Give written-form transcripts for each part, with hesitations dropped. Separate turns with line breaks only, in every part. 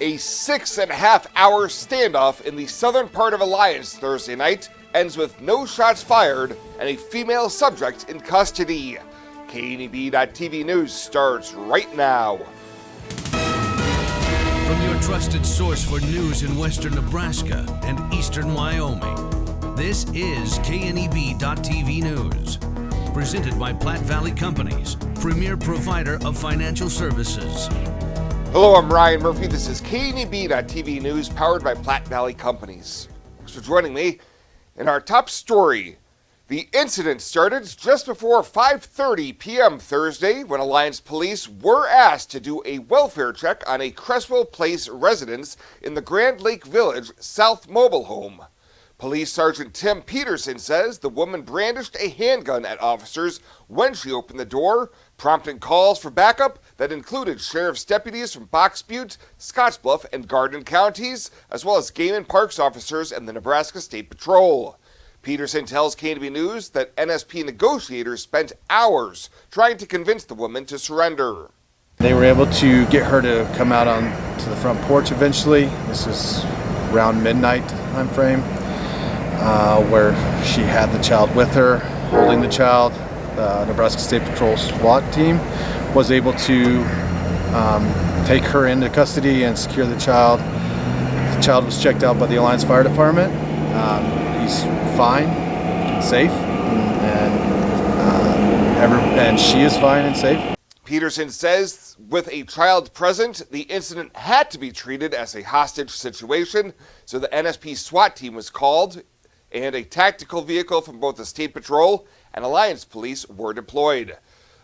A 6.5-hour standoff in the southern part of Alliance Thursday night ends with no shots fired and a female subject in custody. KNEB.TV News starts right now.
From your trusted source for news in western Nebraska and eastern Wyoming, this is KNEB.TV News. Presented by Plat Valley Companies, premier provider of financial services.
Hello, I'm Ryan Murphy. This is KNEB.TV News powered by Plat Valley Companies. Thanks for joining me. In our top story, the incident started just before 5:30 p.m. Thursday when Alliance Police were asked to do a welfare check on a Cresswell Place residence in the Grand Lake Village South Mobile Home. Police Sergeant Tim Peterson says the woman brandished a handgun at officers when she opened the door, prompting calls for backup that included sheriff's deputies from Box Butte, Scottsbluff, and Garden counties, as well as Game and Parks officers and the Nebraska State Patrol. Peterson tells KNB News that NSP negotiators spent hours trying to convince the woman to surrender.
They were able to get her to come out on to the front porch eventually. This is around midnight time frame. Where she had the child with her, holding the child. The Nebraska State Patrol SWAT team was able to take her into custody and secure the child. The child was checked out by the Alliance Fire Department. He's fine, safe, and she is fine and safe.
Peterson says with a child present, the incident had to be treated as a hostage situation, so the NSP SWAT team was called, and a tactical vehicle from both the State Patrol and Alliance Police were deployed.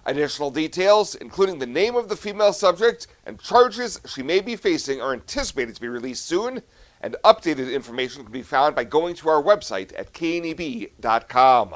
Additional details, including the name of the female subject and charges she may be facing, are anticipated to be released soon, and updated information can be found by going to our website at kneb.com.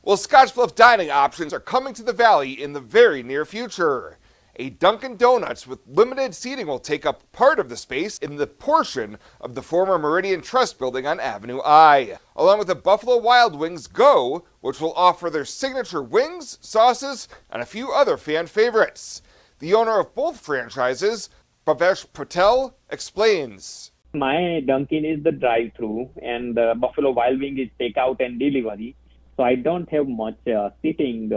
Well, Scottsbluff dining options are coming to the Valley in the very near future. A Dunkin' Donuts with limited seating will take up part of the space in the portion of the former Meridian Trust building on Avenue I, along with the Buffalo Wild Wings Go, which will offer their signature wings, sauces, and a few other fan favorites. The owner of both franchises, Bhavesh Patel, explains.
My Dunkin' is the drive-through and the Buffalo Wild Wing is takeout and delivery, so I don't have much seating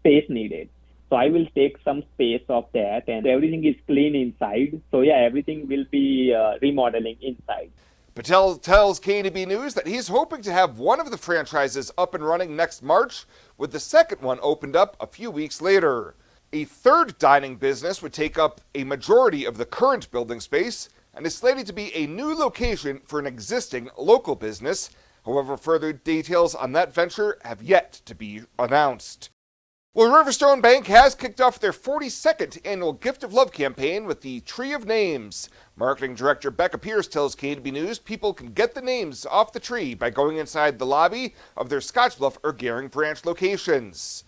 space needed. So I will take some space of that, and everything is clean inside. So yeah, everything will be remodeling inside.
Patel tells KNB News that he's hoping to have one of the franchises up and running next March, with the second one opened up a few weeks later. A third dining business would take up a majority of the current building space and is slated to be a new location for an existing local business. However, further details on that venture have yet to be announced. Well, Riverstone Bank has kicked off their 42nd annual Gift of Love campaign with the Tree of Names. Marketing Director Becca Pierce tells KNB News people can get the names off the tree by going inside the lobby of their Scottsbluff or Gering branch locations.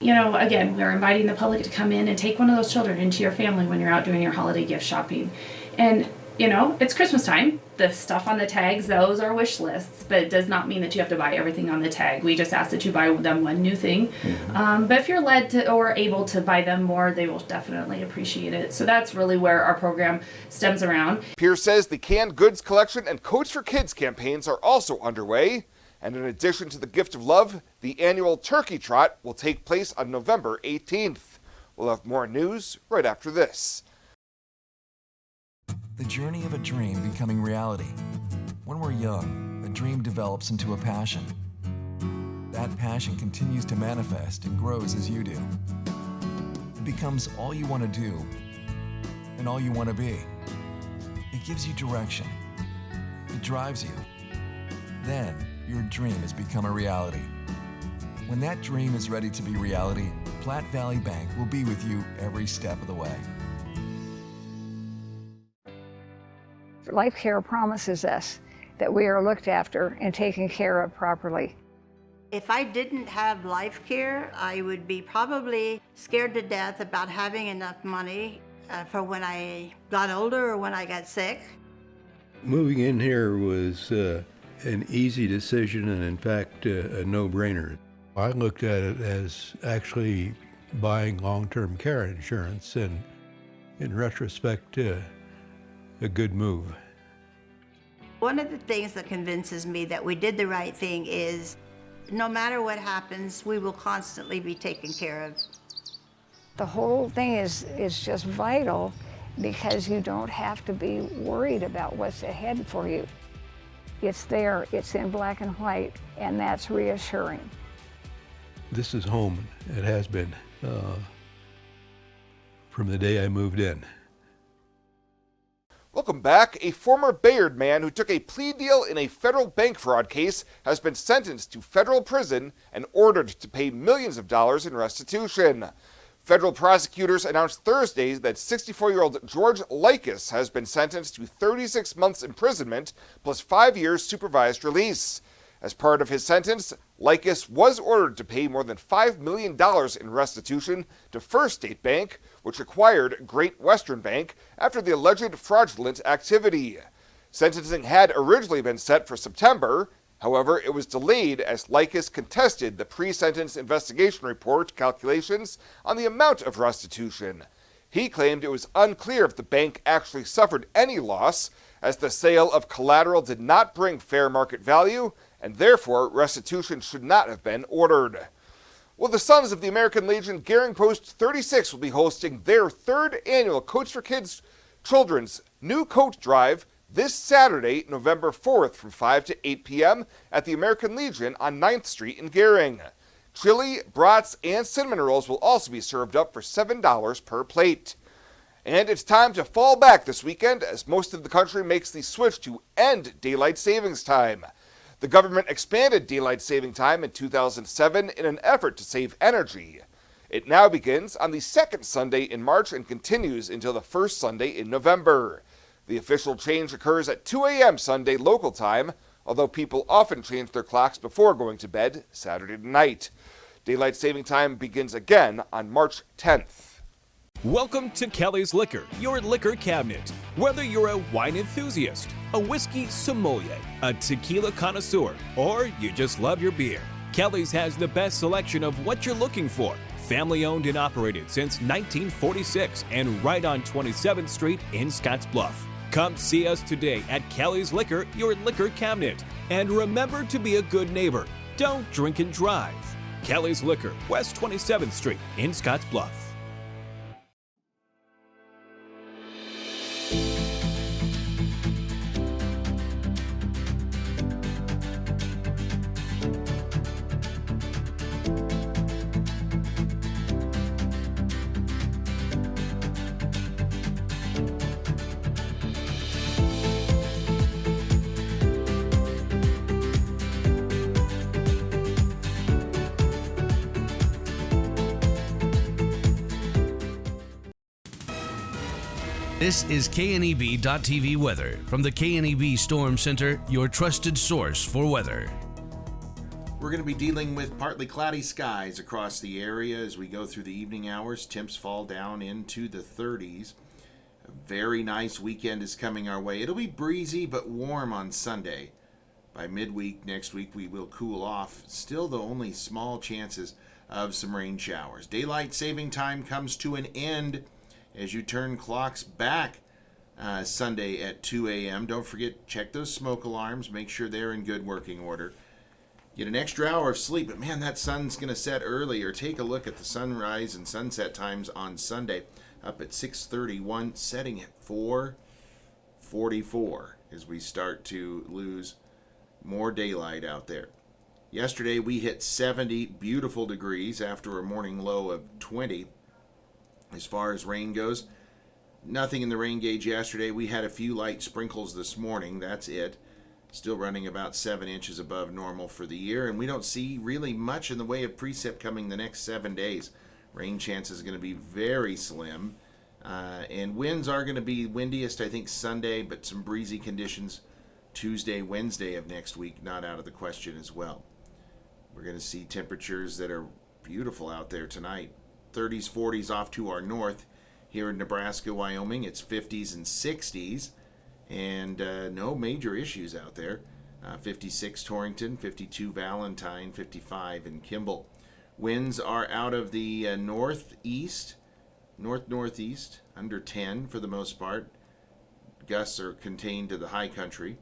You know, again, we're inviting the public to come in and take one of those children into your family when you're out doing your holiday gift shopping. And you know, it's Christmas time. The stuff on the tags, those are wish lists, but it does not mean that you have to buy everything on the tag. We just ask that you buy them one new thing. But if you're led to or able to buy them more, they will definitely appreciate it. So that's really where our program stems around.
Pierce says the canned goods collection and Coats for Kids campaigns are also underway. And in addition to the Gift of Love, the annual Turkey Trot will take place on November 18th. We'll have more news right after this.
The journey of a dream becoming reality. When we're young, a dream develops into a passion. That passion continues to manifest and grows as you do. It becomes all you want to do and all you want to be. It gives you direction. It drives you. Then, your dream has become a reality. When that dream is ready to be reality, Plat Valley Bank will be with you every step of the way.
Life Care promises us that we are looked after and taken care of properly.
If I didn't have Life Care, I would be probably scared to death about having enough money for when I got older or when I got sick.
Moving in here was an easy decision and in fact a no-brainer. I looked at it as actually buying long-term care insurance, and in retrospect a good move.
One of the things that convinces me that we did the right thing is no matter what happens, we will constantly be taken care of.
The whole thing is just vital because you don't have to be worried about what's ahead for you. It's there, it's in black and white, and that's reassuring.
This is home. It has been from the day I moved in.
Welcome back. A former Bayard man who took a plea deal in a federal bank fraud case has been sentenced to federal prison and ordered to pay millions of dollars in restitution. Federal prosecutors announced Thursday that 64-year-old George Likas has been sentenced to 36 months imprisonment plus 5 years supervised release. As part of his sentence, Likas was ordered to pay more than $5 million in restitution to First State Bank, which acquired Great Western Bank after the alleged fraudulent activity. Sentencing had originally been set for September. However, it was delayed as Likas contested the pre-sentence investigation report calculations on the amount of restitution. He claimed it was unclear if the bank actually suffered any loss, as the sale of collateral did not bring fair market value, and therefore restitution should not have been ordered. Well, the Sons of the American Legion Gearing Post 36 will be hosting their third annual Coats for Kids Children's New Coat Drive this Saturday, November 4th from 5 to 8 p.m. at the American Legion on 9th Street in Gearing. Chili, brats, and cinnamon rolls will also be served up for $7 per plate. And it's time to fall back this weekend as most of the country makes the switch to end daylight savings time. The government expanded daylight saving time in 2007 in an effort to save energy. It now begins on the second Sunday in March and continues until the first Sunday in November. The official change occurs at 2 a.m. Sunday local time, although people often change their clocks before going to bed Saturday night. Daylight saving time begins again on March 10th.
Welcome to Kelly's Liquor, your liquor cabinet. Whether you're a wine enthusiast, a whiskey sommelier, a tequila connoisseur, or you just love your beer, Kelly's has the best selection of what you're looking for. Family owned and operated since 1946 and right on 27th Street in Scottsbluff. Come see us today at Kelly's Liquor, your liquor cabinet. And remember to be a good neighbor. Don't drink and drive. Kelly's Liquor, West 27th Street in Scottsbluff.
This is KNEB.TV weather from the KNEB Storm Center, your trusted source for weather.
We're going to be dealing with partly cloudy skies across the area as we go through the evening hours. Temps fall down into the 30s. A very nice weekend is coming our way. It'll be breezy but warm on Sunday. By midweek next week, we will cool off. Still, though, only small chances of some rain showers. Daylight saving time comes to an end as you turn clocks back Sunday at 2 a.m. Don't forget, check those smoke alarms. Make sure they're in good working order. Get an extra hour of sleep, but man, that sun's going to set early. Or take a look at the sunrise and sunset times on Sunday, up at 6:31, setting at 4:44 as we start to lose more daylight out there. Yesterday, we hit 70 beautiful degrees after a morning low of 20. As far as rain goes, nothing in the rain gauge yesterday. We had a few light sprinkles this morning. That's it. Still running about 7 inches above normal for the year, and we don't see really much in the way of precip coming the next 7 days. Rain chances are going to be very slim, and winds are going to be windiest, I think, Sunday, but some breezy conditions Tuesday, Wednesday of next week, not out of the question as well. We're going to see temperatures that are beautiful out there tonight. 30s, 40s off to our north. Here in Nebraska, Wyoming, it's 50s and 60s, and no major issues out there. 56 Torrington, 52 Valentine, 55 in Kimball. Winds are out of the northeast, northeast, under 10 for the most part. Gusts are contained to the high country.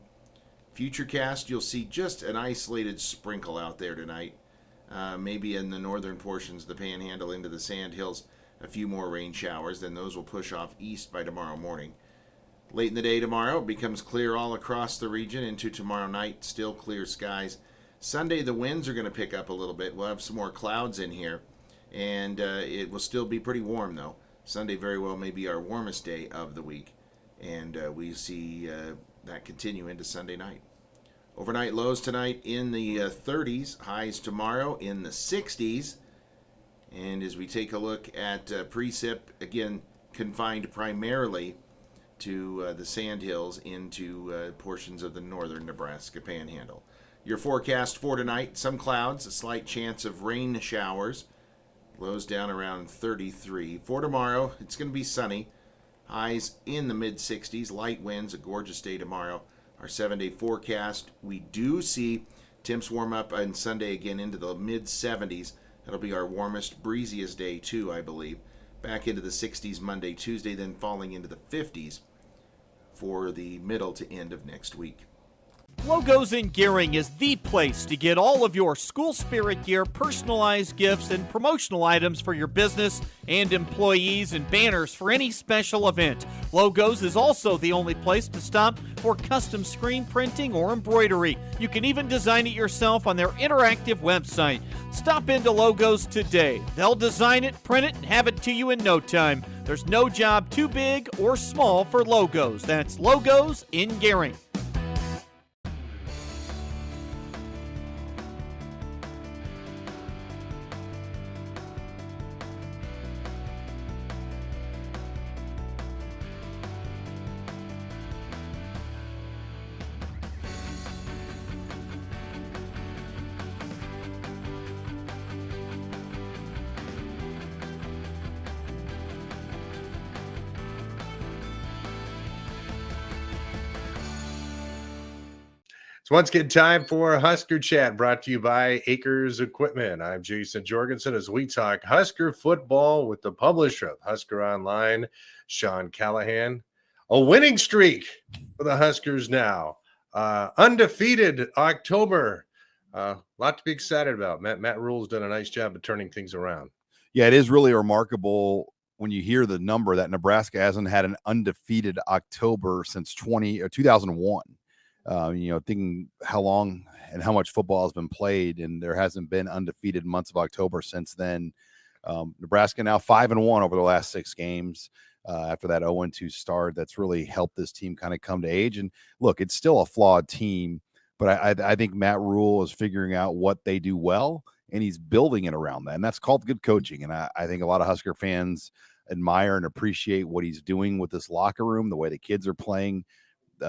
Futurecast, you'll see just an isolated sprinkle out there tonight. Maybe in the northern portions of the Panhandle into the Sandhills, a few more rain showers. Then those will push off east by tomorrow morning. Late in the day tomorrow, it becomes clear all across the region into tomorrow night. Still clear skies. Sunday, the winds are going to pick up a little bit. We'll have some more clouds in here. And it will still be pretty warm, though. Sunday very well may be our warmest day of the week. And we see that continue into Sunday night. Overnight lows tonight in the 30s. Highs tomorrow in the 60s. And as we take a look at precip, again, confined primarily to the Sandhills into portions of the northern Nebraska Panhandle. Your forecast for tonight, some clouds, a slight chance of rain showers. Lows down around 33. For tomorrow, it's going to be sunny. Highs in the mid-60s. Light winds, a gorgeous day tomorrow. Our 7-day forecast, we do see temps warm up on Sunday again into the mid-70s. That'll be our warmest, breeziest day too, I believe. Back into the 60s Monday, Tuesday, then falling into the 50s for the middle to end of next week.
Logos in Gearing is the place to get all of your school spirit gear, personalized gifts, and promotional items for your business and employees and banners for any special event. Logos is also the only place to stop for custom screen printing or embroidery. You can even design it yourself on their interactive website. Stop into Logos today. They'll design it, print it, and have it to you in no time. There's no job too big or small for Logos. That's Logos in Gearing.
So once again, time for Husker Chat, brought to you by Acres Equipment. I'm Jason Jorgensen as we talk Husker football with the publisher of Husker Online, Sean Callahan. A winning streak for the Huskers now. Undefeated October. A lot to be excited about. Matt Rule's done a nice job of turning things around.
Yeah, it is really remarkable when you hear the number that Nebraska hasn't had an undefeated October since 2001. Thinking how long and how much football has been played, and there hasn't been undefeated months of October since then. Nebraska now 5-1 over the last 6 games after that 0-2 start. That's really helped this team kind of come to age. And look, it's still a flawed team, but I think Matt Rule is figuring out what they do well, and he's building it around that. And that's called good coaching. And I think a lot of Husker fans admire and appreciate what he's doing with this locker room, the way the kids are playing.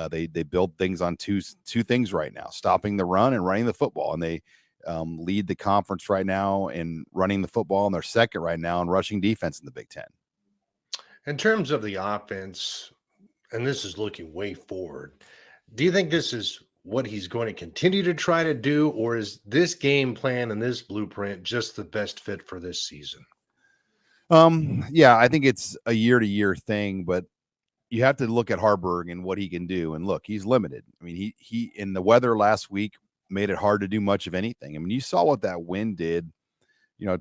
They build things on two things right now: stopping the run and running the football. And they lead the conference right now in running the football, and they're second right now in rushing defense in the Big Ten.
In terms of the offense, and this is looking way forward, do you think this is what he's going to continue to try to do, or is this game plan and this blueprint just the best fit for this season?
Yeah, I think it's a year-to-year thing, but you have to look at Harburg and what he can do. And look, he's limited. I mean, he in the weather last week made it hard to do much of anything. I mean, you saw what that wind did.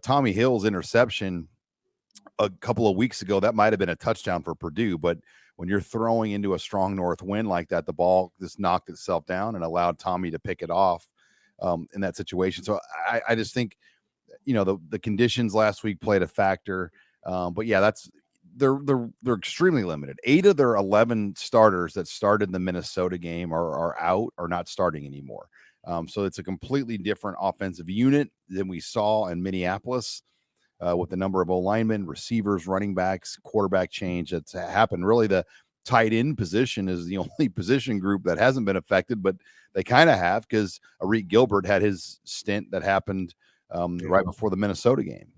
Tommy Hill's interception a couple of weeks ago, that might have been a touchdown for Purdue. But when you're throwing into a strong north wind like that, the ball just knocked itself down and allowed Tommy to pick it off in that situation. So I just think, the conditions last week played a factor. But yeah, they're extremely limited. 8 of their 11 starters that started the Minnesota game are out or not starting anymore. So it's a completely different offensive unit than we saw in Minneapolis with the number of O-linemen, receivers, running backs, quarterback change that's happened. Really, the tight end position is the only position group that hasn't been affected, but they kind of have because Arik Gilbert had his stint that happened right before the Minnesota game.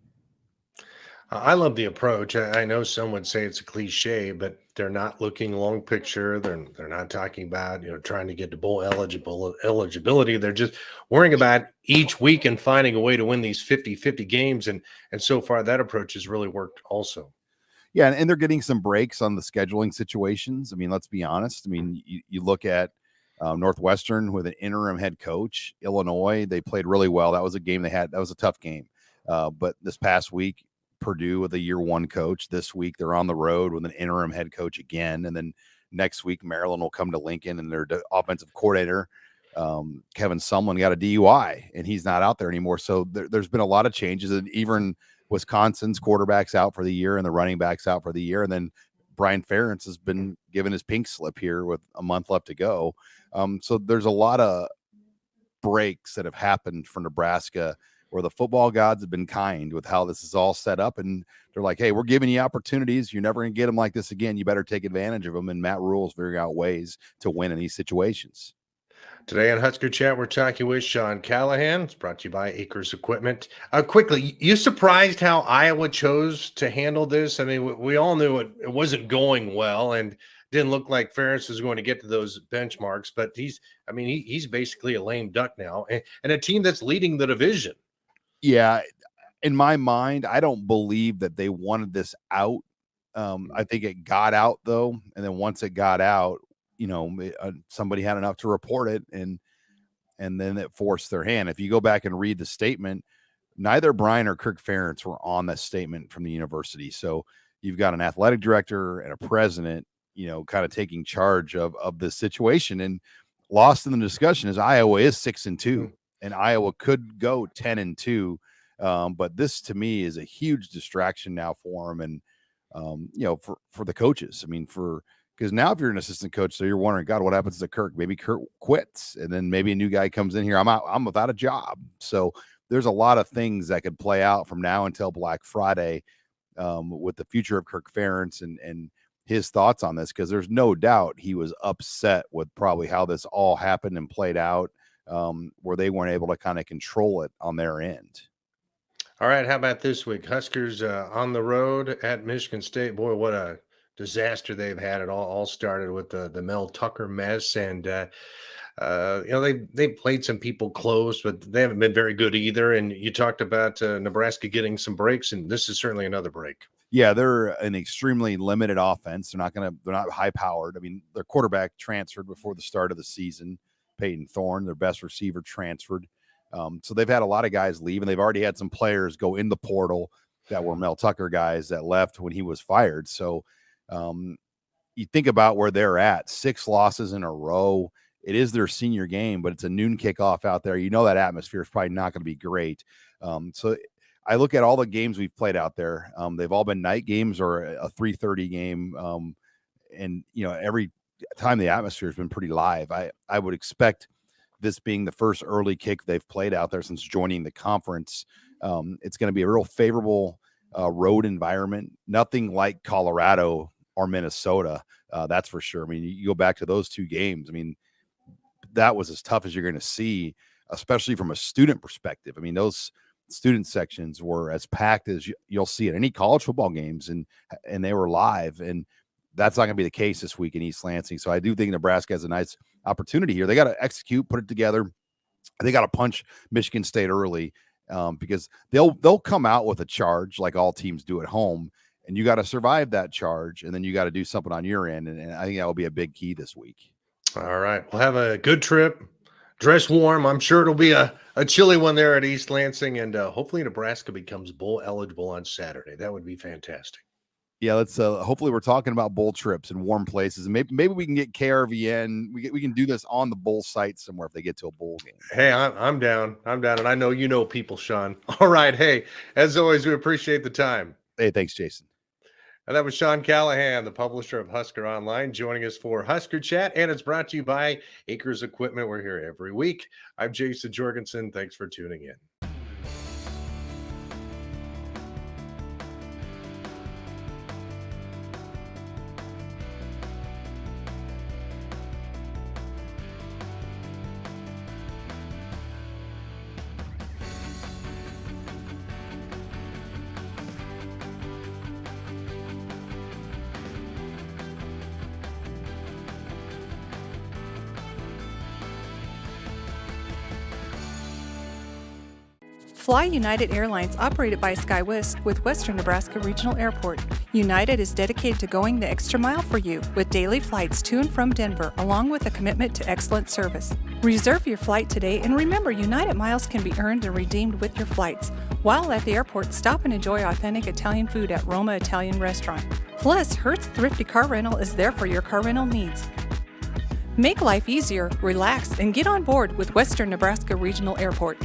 I love the approach. I know some would say it's a cliche, but they're not looking long picture. They're not talking about, trying to get to bowl eligibility. They're just worrying about each week and finding a way to win these 50-50 games. And so far that approach has really worked also.
Yeah, and they're getting some breaks on the scheduling situations. I mean, let's be honest. I mean, you look at Northwestern with an interim head coach. Illinois, they played really well. That was a game they had. That was a tough game. But this past week, Purdue with a year one coach. This week, they're on the road with an interim head coach again. And then next week, Maryland will come to Lincoln, and their offensive coordinator, Kevin Sumlin, got a DUI, and he's not out there anymore. So there's been a lot of changes. And even Wisconsin's quarterback's out for the year, and the running back's out for the year. And then Brian Ferentz has been given his pink slip here with a month left to go. So there's a lot of breaks that have happened for Nebraska where the football gods have been kind with how this is all set up. And they're like, hey, we're giving you opportunities. You're never going to get them like this again. You better take advantage of them. And Matt Rule's figuring out ways to win in these situations.
Today on Husker Chat, we're talking with Sean Callahan. It's brought to you by Acres Equipment. Quickly, you surprised how Iowa chose to handle this? I mean, we all knew it wasn't going well, and didn't look like Ferentz was going to get to those benchmarks. But he's basically a lame duck now, and a team that's leading the division.
Yeah, in my mind, I don't believe that they wanted this out. I think it got out though, and then once it got out, somebody had enough to report it, and then it forced their hand. If you go back and read the statement, neither Brian or Kirk Ferentz were on that statement from the university. So you've got an athletic director and a president, kind of taking charge of this situation. And lost in the discussion is Iowa is 6-2, and Iowa could go 10-2. But this to me is a huge distraction now for them, and for the coaches. I mean, because now if you're an assistant coach, so you're wondering, God, what happens to Kirk? Maybe Kirk quits, and then maybe a new guy comes in here. I'm without a job. So there's a lot of things that could play out from now until Black Friday with the future of Kirk Ferentz and his thoughts on this, because there's no doubt he was upset with probably how this all happened and played out, where they weren't able to kind of control it on their end.
All right, how about this week? Huskers on the road at Michigan State. Boy, what a disaster they've had. It all started with the Mel Tucker mess, and they played some people close, but they haven't been very good either. And you talked about Nebraska getting some breaks, and this is certainly another break.
Yeah, they're an extremely limited offense. They're not high powered. I mean, their quarterback transferred before the start of the season, Peyton Thorne, their best receiver, transferred. So they've had a lot of guys leave, and they've already had some players go in the portal that were Mel Tucker guys that left when he was fired. So you think about where they're at, 6 losses in a row. It is their senior game, but it's a noon kickoff out there. That atmosphere is probably not going to be great. So I look at all the games we've played out there. They've all been night games or a 3:30 game. And every time the atmosphere has been pretty live. I would expect this being the first early kick they've played out there since joining the conference. It's going to be a real favorable road environment. Nothing like Colorado or Minnesota, that's for sure. I mean, you go back to those 2 games. I mean, that was as tough as you're going to see, especially from a student perspective. I mean, those student sections were as packed as you'll see at any college football games, and they were live. And that's not going to be the case this week in East Lansing. So I do think Nebraska has a nice opportunity here. They got to execute, put it together. They got to punch Michigan State early, because they'll come out with a charge like all teams do at home, and you got to survive that charge, and then you got to do something on your end. And I think that will be a big key this week.
All right. We'll have a good trip. Dress warm. I'm sure it'll be a chilly one there at East Lansing, and hopefully Nebraska becomes bowl eligible on Saturday. That would be fantastic.
Yeah, let's hopefully we're talking about bowl trips and warm places, and maybe we can get KRVN. We can do this on the bowl site somewhere if they get to a bowl game.
Hey, I'm down. And I know people, Sean. All right. Hey, as always, we appreciate the time.
Hey, thanks, Jason.
And that was Sean Callahan, the publisher of Husker Online, joining us for Husker Chat, and it's brought to you by Acres Equipment. We're here every week. I'm Jason Jorgensen. Thanks for tuning in.
Fly United Airlines, operated by SkyWest with Western Nebraska Regional Airport. United is dedicated to going the extra mile for you with daily flights to and from Denver, along with a commitment to excellent service. Reserve your flight today, and remember, United miles can be earned and redeemed with your flights. While at the airport, stop and enjoy authentic Italian food at Roma Italian Restaurant. Plus, Hertz Thrifty Car Rental is there for your car rental needs. Make life easier, relax, and get on board with Western Nebraska Regional Airport.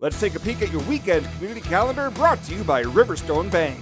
Let's take a peek at your weekend community calendar, brought to you by Riverstone Bank.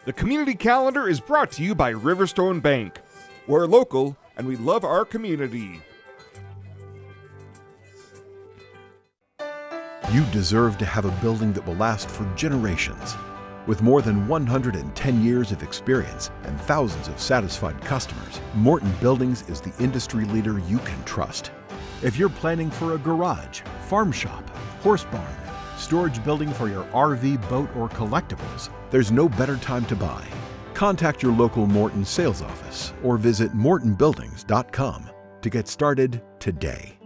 The community calendar is brought to you by Riverstone Bank. We're local and we love our community.
You deserve to have a building that will last for generations. With more than 110 years of experience and thousands of satisfied customers, Morton Buildings is the industry leader you can trust. If you're planning for a garage, farm shop, horse barn, storage building for your RV, boat, or collectibles, there's no better time to buy. Contact your local Morton sales office or visit mortonbuildings.com to get started today.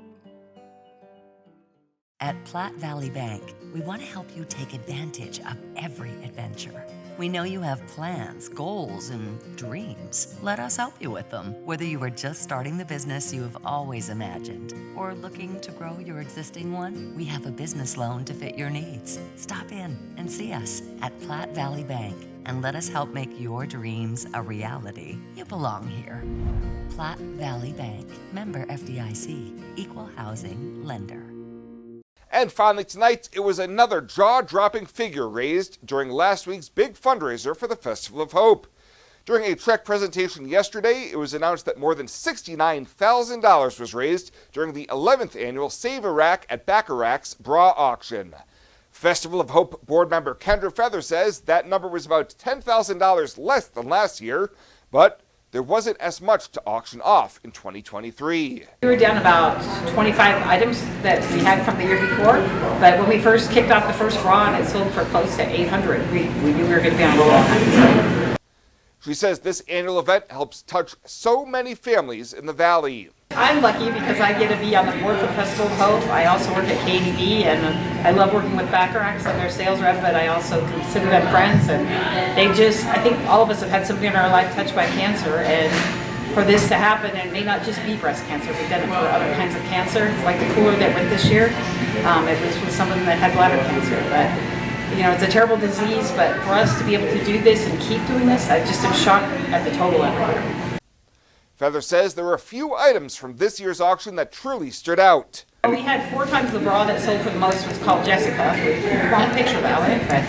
At Plat Valley Bank, we want to help you take advantage of every adventure. We know you have plans, goals, and dreams. Let us help you with them. Whether you are just starting the business you have always imagined or looking to grow your existing one, we have a business loan to fit your needs. Stop in and see us at Plat Valley Bank and let us help make your dreams a reality. You belong here. Plat Valley Bank, member FDIC, equal housing lender.
And finally tonight, it was another jaw-dropping figure raised during last week's big fundraiser for the Festival of Hope. During a check presentation yesterday, it was announced that more than $69,000 was raised during the 11th annual Save Iraq at Bacharach's bra auction. Festival of Hope board member Kendra Feather says that number was about $10,000 less than last year, but there wasn't as much to auction off in 2023.
We were down about 25 items that we had from the year before, but when we first kicked off the first draw and it sold for close to 800, we knew we were going to be on a roll.
She says this annual event helps touch so many families in the valley.
I'm lucky because I get to be on the board for Festival of Hope. I also work at KDB, and I love working with Bacharachs and their sales rep, but I also consider them friends. And they just, I think all of us have had somebody in our life touched by cancer, and for this to happen, and it may not just be breast cancer, we've done it for other kinds of cancer. Like the cooler that went this year, it was with someone that had bladder cancer. But you know, it's a terrible disease, but for us to be able to do this and keep doing this, I just am shocked at the total every year.
Feather says there were a few items from this year's auction that truly stood out.
We had 4 times the bra that sold for the most was called Jessica. Wrong picture that way, but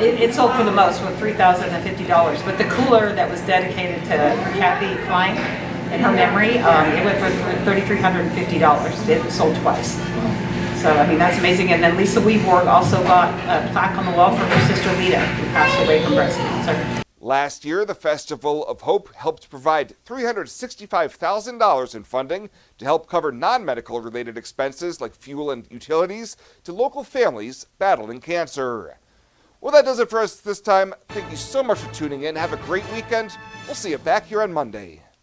it sold for the most with $3,050. But the cooler that was dedicated to Kathy Klein in her memory, it went for $3,350. It sold twice. So, I mean, that's amazing. And then Lisa Weeborg also got a plaque on the wall for her sister Lita, who passed away from breast cancer.
Last year, the Festival of Hope helped provide $365,000 in funding to help cover non-medical related expenses like fuel and utilities to local families battling cancer. Well, that does it for us this time. Thank you so much for tuning in. Have a great weekend. We'll see you back here on Monday.